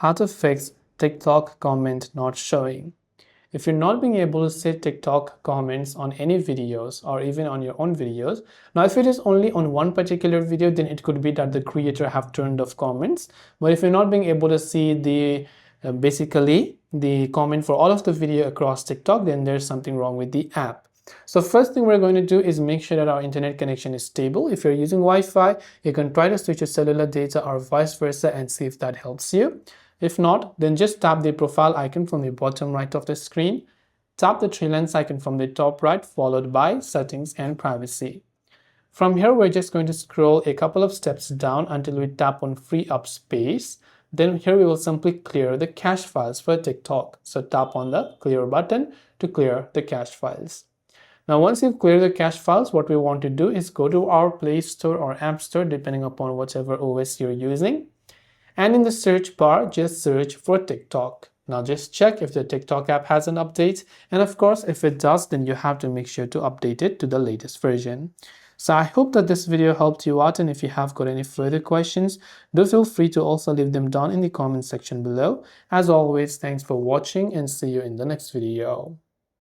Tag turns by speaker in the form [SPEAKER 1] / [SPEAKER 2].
[SPEAKER 1] How to fix TikTok comment not showing. If you're not being able to see TikTok comments on any videos or even on your own videos, now if it is only on one particular video, then it could be that the creator have turned off comments. But if you're not being able to see the basically the comment for all of the video across TikTok, then there's something wrong with the app. So first thing we're going to do is make sure that our internet connection is stable. If you're using Wi-Fi, you can try to switch to cellular data or vice versa and see if that helps you. If not, then just tap the profile icon from the bottom right of the screen. Tap the three lines icon from the top right, followed by settings and privacy. From here, we're just going to scroll a couple of steps down until we tap on free up space. Then here we will simply clear the cache files for TikTok. So tap on the clear button to clear the cache files. Now, once you've cleared the cache files, what we want to do is go to our Play Store or App Store, depending upon whatever OS you're using. And in the search bar, just search for TikTok. Now just check if the TikTok app has an update. And of course, if it does, then you have to make sure to update it to the latest version. So I hope that this video helped you out, and if you have got any further questions, do feel free to also leave them down in the comment section below. As always, thanks for watching and see you in the next video.